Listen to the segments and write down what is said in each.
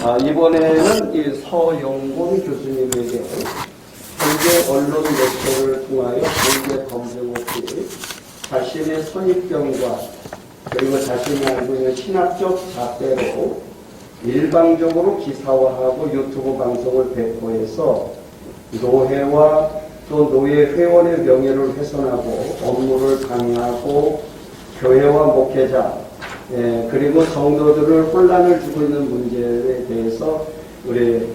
이번에는 이 서영곤 교수님에게 현재 언론 매체를 통하여 공개 검증 없이 자신의 선입견과 그리고 자신이 알고 있는 신학적 잣대로 일방적으로 기사화하고 유튜브 방송을 배포해서 노회와 또 노예 회원의 명예를 훼손하고 업무를 방해하고 교회와 목회자 그리고 성도들을 혼란을 주고 있는 문제에 대해서 우리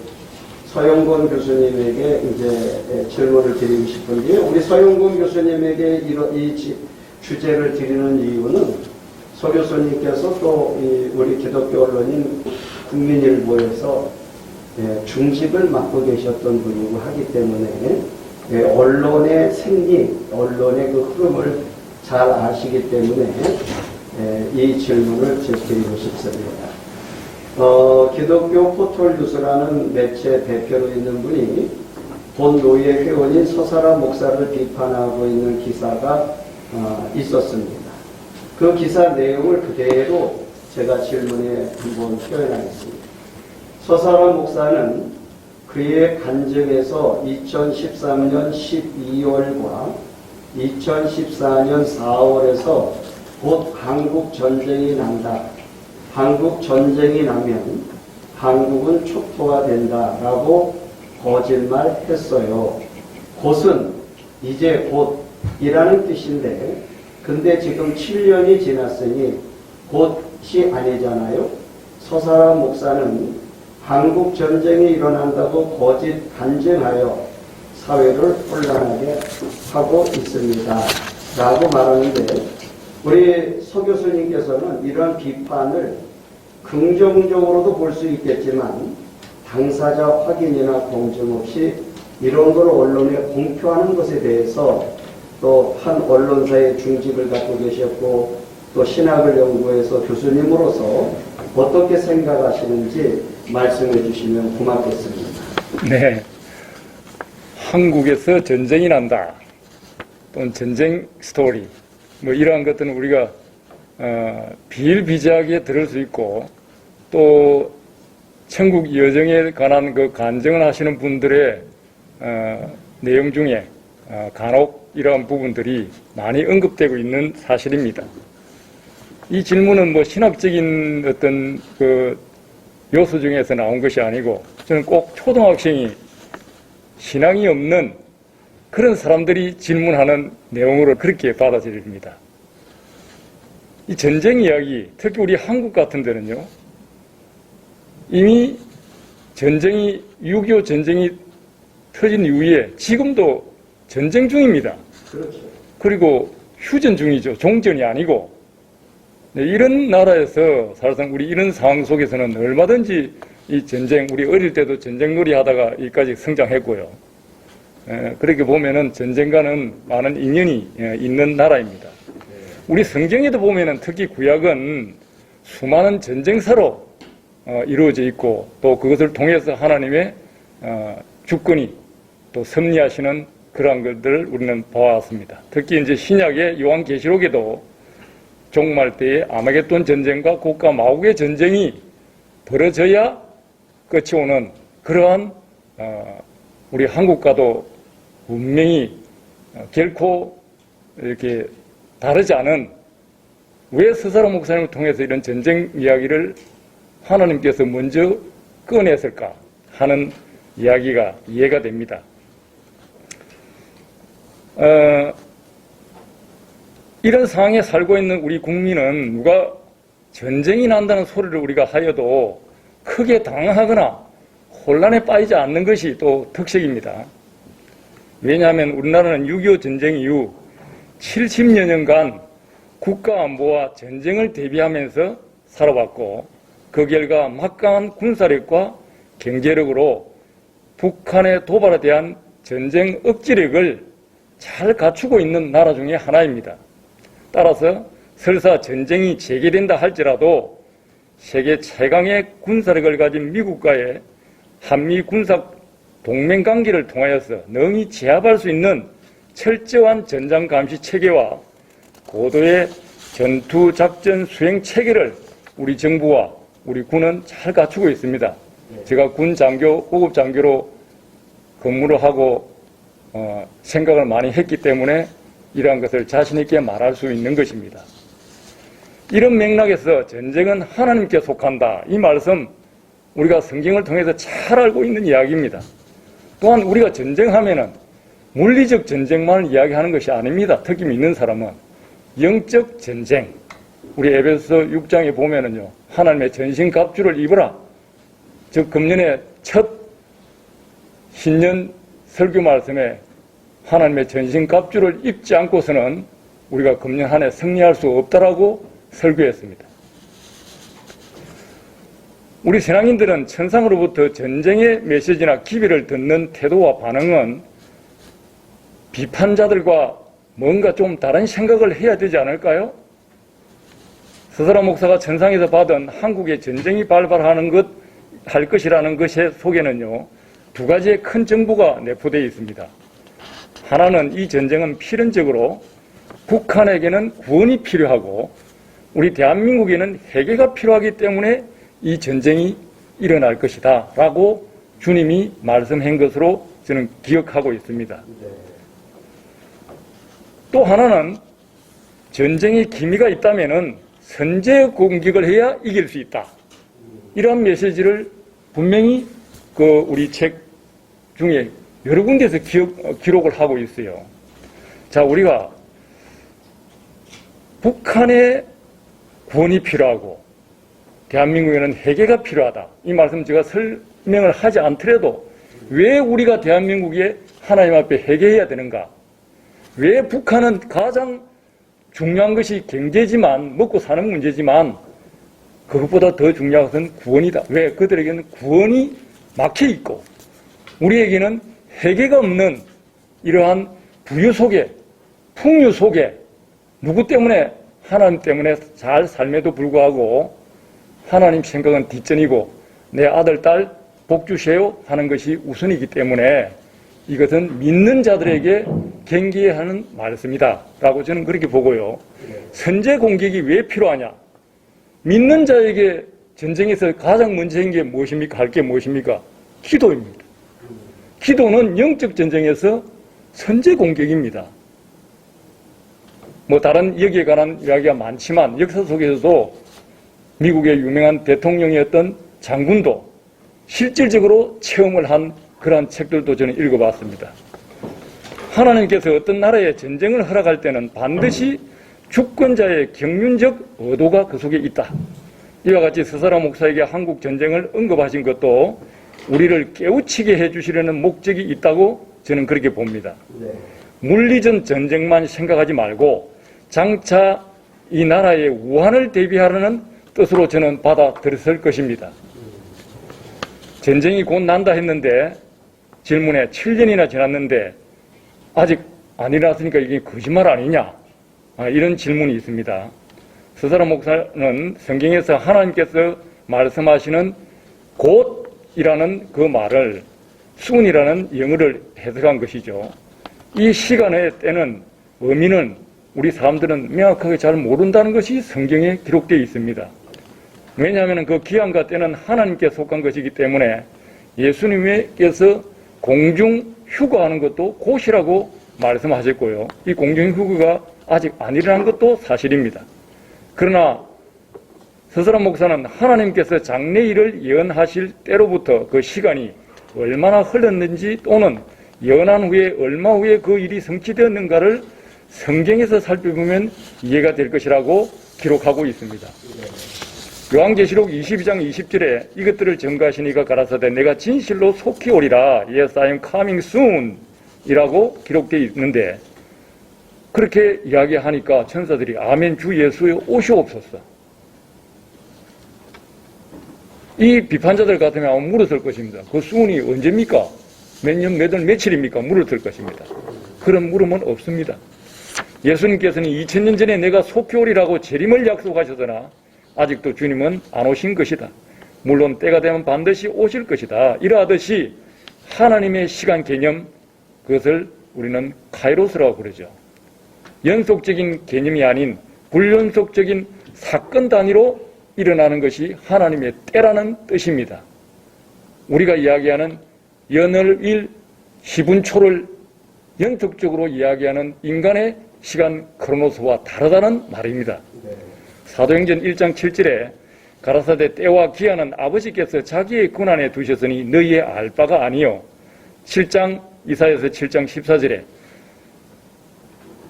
서영곤 교수님에게 이제 질문을 드리고 싶은데요. 우리 서영곤 교수님에게 이 주제를 드리는 이유는 서 교수님께서 또 우리 기독교 언론인 국민일보에서 중직을 맡고 계셨던 분이고 하기 때문에 언론의 생리, 언론의 그 흐름을 잘 아시기 때문에 이 질문을 드리고 싶습니다. 기독교 포털뉴스라는 매체 대표로 있는 분이 본 노예 회원인 서사라 목사를 비판하고 있는 기사가 있었습니다. 그 기사 내용을 그대로 제가 질문에 한번 표현하겠습니다. 서사라 목사는 그의 간증에서 2013년 12월과 2014년 4월에서 곧 한국 전쟁이 난다. 한국 전쟁이 나면 한국은 촉토화된다라고 거짓말했어요. 곧은 이제 곧이라는 뜻인데 근데 지금 7년이 지났으니 곧이 아니잖아요. 서사라 목사는 한국 전쟁이 일어난다고 거짓 간증하여 사회를 혼란하게 하고 있습니다. 라고 말하는데 우리 서 교수님께서는 이런 비판을 긍정적으로도 볼 수 있겠지만 당사자 확인이나 검증 없이 이런 걸 언론에 공표하는 것에 대해서 또 한 언론사의 중직을 갖고 계셨고 또 신학을 연구해서 교수님으로서 어떻게 생각하시는지 말씀해 주시면 고맙겠습니다. 네. 한국에서 전쟁이 난다. 또는 전쟁 스토리. 뭐 이러한 것들은 우리가 비일비재하게 들을 수 있고 또 천국 여정에 관한 그 간증을 하시는 분들의 내용 중에 간혹 이러한 부분들이 많이 언급되고 있는 사실입니다. 이 질문은 뭐 신학적인 어떤 그 요소 중에서 나온 것이 아니고 저는 꼭 초등학생이 신앙이 없는 그런 사람들이 질문하는 내용으로 그렇게 받아들입니다. 이 전쟁 이야기, 특히 우리 한국 같은 데는요, 이미 전쟁이, 6.25 전쟁이 터진 이후에 지금도 전쟁 중입니다. 그렇죠. 그리고 휴전 중이죠. 종전이 아니고. 네, 이런 나라에서 사실상 우리 이런 상황 속에서는 얼마든지 이 전쟁, 우리 어릴 때도 전쟁놀이 하다가 여기까지 성장했고요. 그렇게 보면은 전쟁과는 많은 인연이 있는 나라입니다. 우리 성경에도 보면은 특히 구약은 수많은 전쟁사로 이루어져 있고 또 그것을 통해서 하나님의 주권이 또 섭리하시는 그러한 것들을 우리는 봐왔습니다. 특히 이제 신약의 요한계시록에도 종말 때의 아마겟돈 전쟁과 국가 마국의 전쟁이 벌어져야 끝이 오는 그러한 우리 한국과도 분명히 결코 이렇게 다르지 않은 왜 서사라 목사님을 통해서 이런 전쟁 이야기를 하나님께서 먼저 꺼냈을까 하는 이야기가 이해가 됩니다. 이런 상황에 살고 있는 우리 국민은 누가 전쟁이 난다는 소리를 우리가 하여도 크게 당황하거나 혼란에 빠지지 않는 것이 또 특색입니다. 왜냐하면 우리나라는 6.25 전쟁 이후 70여 년간 국가 안보와 전쟁을 대비하면서 살아왔고 그 결과 막강한 군사력과 경제력으로 북한의 도발에 대한 전쟁 억지력을 잘 갖추고 있는 나라 중에 하나입니다. 따라서 설사 전쟁이 재개된다 할지라도 세계 최강의 군사력을 가진 미국과의 한미 군사 동맹 관계를 통하여서 능히 제압할 수 있는 철저한 전장 감시 체계와 고도의 전투 작전 수행 체계를 우리 정부와 우리 군은 잘 갖추고 있습니다. 제가 군 장교, 고급 장교로 근무를 하고 생각을 많이 했기 때문에 이러한 것을 자신 있게 말할 수 있는 것입니다. 이런 맥락에서 전쟁은 하나님께 속한다. 이 말씀 우리가 성경을 통해서 잘 알고 있는 이야기입니다. 또한 우리가 전쟁하면은 물리적 전쟁만을 이야기하는 것이 아닙니다. 특히 믿는 사람은 영적 전쟁. 우리 에베소서 6장에 보면은요, 하나님의 전신 갑주를 입으라. 즉 금년의 첫 신년 설교 말씀에 하나님의 전신 갑주를 입지 않고서는 우리가 금년 한 해 승리할 수 없다라고 설교했습니다. 우리 신앙인들은 천상으로부터 전쟁의 메시지나 기비를 듣는 태도와 반응은 비판자들과 뭔가 좀 다른 생각을 해야 되지 않을까요? 서사라 목사가 천상에서 받은 한국의 전쟁이 발발하는 할 것이라는 것의 속에는요, 두 가지의 큰 정보가 내포되어 있습니다. 하나는 이 전쟁은 필연적으로 북한에게는 구원이 필요하고 우리 대한민국에는 회개가 필요하기 때문에 이 전쟁이 일어날 것이다 라고 주님이 말씀한 것으로 저는 기억하고 있습니다. 또 하나는 전쟁의 기미가 있다면은 선제 공격을 해야 이길 수 있다. 이러한 메시지를 분명히 우리 책 중에 여러 군데에서 기록을 하고 있어요. 자, 우리가 북한의 구원이 필요하고 대한민국에는 회개가 필요하다. 이 말씀 제가 설명을 하지 않더라도 왜 우리가 대한민국에 하나님 앞에 회개해야 되는가? 왜 북한은 가장 중요한 것이 경제지만, 먹고 사는 문제지만 그것보다 더 중요한 것은 구원이다. 왜? 그들에게는 구원이 막혀 있고 우리에게는 회개가 없는 이러한 부유 속에, 풍요 속에 누구 때문에? 하나님 때문에 잘 삶에도 불구하고 하나님 생각은 뒷전이고 내 아들, 딸 복 주세요 하는 것이 우선이기 때문에 이것은 믿는 자들에게 경계해야 하는 말씀이다 라고 저는 그렇게 보고요. 선제 공격이 왜 필요하냐? 믿는 자에게 전쟁에서 가장 문제인 게 무엇입니까? 할 게 무엇입니까? 기도입니다. 기도는 영적 전쟁에서 선제 공격입니다. 뭐 다른 여기에 관한 이야기가 많지만 역사 속에서도 미국의 유명한 대통령이었던 장군도 실질적으로 체험을 한 그러한 책들도 저는 읽어봤습니다. 하나님께서 어떤 나라에 전쟁을 허락할 때는 반드시 주권자의 경륜적 의도가 그 속에 있다. 이와 같이 서사라 목사에게 한국 전쟁을 언급하신 것도 우리를 깨우치게 해주시려는 목적이 있다고 저는 그렇게 봅니다. 물리적 전쟁만 생각하지 말고 장차 이 나라의 우환을 대비하려는 뜻으로 저는 받아들였을 것입니다. 전쟁이 곧 난다 했는데 질문에 7년이나 지났는데 아직 안 일어났으니까 이게 거짓말 아니냐? 이런 질문이 있습니다. 서사라 목사는 성경에서 하나님께서 말씀하시는 곧이라는 그 말을 soon이라는 영어를 해석한 것이죠. 이 시간의 때는 의미는 우리 사람들은 명확하게 잘 모른다는 것이 성경에 기록되어 있습니다. 왜냐하면 그 기한과 때는 하나님께 속한 것이기 때문에 예수님께서 공중 휴거하는 것도 곧이라고 말씀하셨고요. 이 공중 휴거가 아직 안 일어난 것도 사실입니다. 그러나 서사라 목사는 하나님께서 장래일을 예언하실 때로부터 그 시간이 얼마나 흘렀는지 또는 예언한 후에 얼마 후에 그 일이 성취되었는가를 성경에서 살펴보면 이해가 될 것이라고 기록하고 있습니다. 요한계시록 22장 20절에 이것들을 증거하시니가 가라사대 내가 진실로 속히 오리라 Yes, I am coming soon 이라고 기록되어 있는데 그렇게 이야기하니까 천사들이 아멘 주 예수여 오시옵소서. 이 비판자들 같으면 아마 물었을 것입니다. 그 soon이 언제입니까? 몇 년, 몇 월, 며칠입니까? 물었을 것입니다. 그런 물음은 없습니다. 예수님께서는 2000년 전에 내가 속히 오리라고 재림을 약속하셨으나 아직도 주님은 안 오신 것이다. 물론 때가 되면 반드시 오실 것이다. 이러하듯이 하나님의 시간 개념, 그것을 우리는 카이로스라고 그러죠. 연속적인 개념이 아닌 불연속적인 사건 단위로 일어나는 것이 하나님의 때라는 뜻입니다. 우리가 이야기하는 연을 10분초를 연속적으로 이야기하는 인간의 시간 크로노스와 다르다는 말입니다. 네. 사도행전 1장 7절에 가라사대 때와 기한은 아버지께서 자기의 권한에 두셨으니 너희의 알 바가 아니요. 7장 이사야서 7장 14절에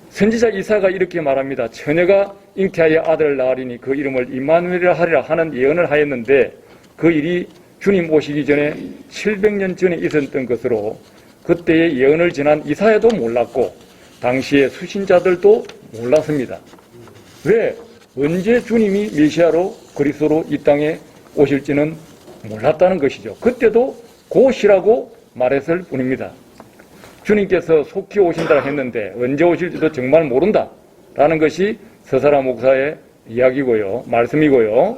선지자 이사가 이렇게 말합니다. 처녀가 잉태하여 아들을 낳으리니 그 이름을 임마누엘이라 하리라 하는 예언을 하였는데 그 일이 주님 오시기 전에 700년 전에 있었던 것으로 그때의 예언을 지난 이사야도 몰랐고 당시의 수신자들도 몰랐습니다. 왜? 언제 주님이 메시아로 그리스도로 이 땅에 오실지는 몰랐다는 것이죠. 그때도 곧이라고 말했을 뿐입니다. 주님께서 속히 오신다 했는데 언제 오실지도 정말 모른다 라는 것이 서사라 목사의 이야기고요. 말씀이고요.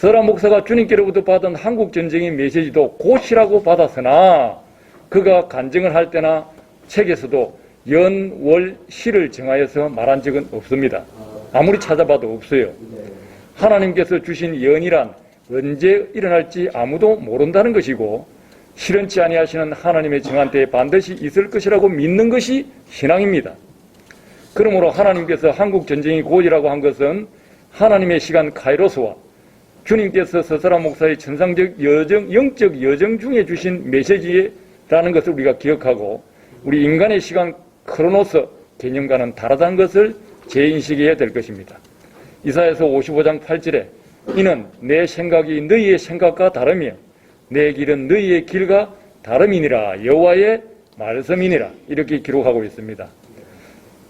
서사라 목사가 주님께로부터 받은 한국전쟁의 메시지도 곧이라고 받았으나 그가 간증을 할 때나 책에서도 연, 월, 시를 정하여서 말한 적은 없습니다. 아무리 찾아봐도 없어요. 하나님께서 주신 연이란 언제 일어날지 아무도 모른다는 것이고 실현치 아니하시는 하나님의 정한 때에 반드시 있을 것이라고 믿는 것이 신앙입니다. 그러므로 하나님께서 한국 전쟁이 곧이라고 한 것은 하나님의 시간 카이로스와 주님께서 서사라 목사의 천상적 여정, 영적 여정 중에 주신 메시지라는 것을 우리가 기억하고 우리 인간의 시간 크로노스 개념과는 다르다는 것을 재인식해야 될 것입니다. 이사야서 55장 8절에 이는 내 생각이 너희의 생각과 다르며 내 길은 너희의 길과 다름이니라 여호와의 말씀이니라 이렇게 기록하고 있습니다.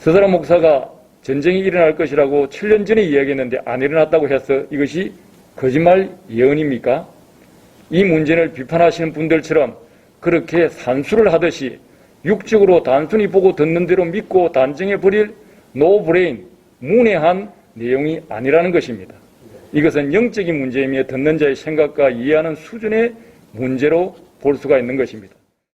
서사라 목사가 전쟁이 일어날 것이라고 7년 전에 이야기했는데 안 일어났다고 해서 이것이 거짓말 예언입니까? 이 문제를 비판하시는 분들처럼 그렇게 산수를 하듯이 육적으로 단순히 보고 듣는 대로 믿고 단정해버릴 노브레인, 문외한 내용이 아니라는 것입니다. 이것은 영적인 문제이며 듣는 자의 생각과 이해하는 수준의 문제로 볼 수가 있는 것입니다.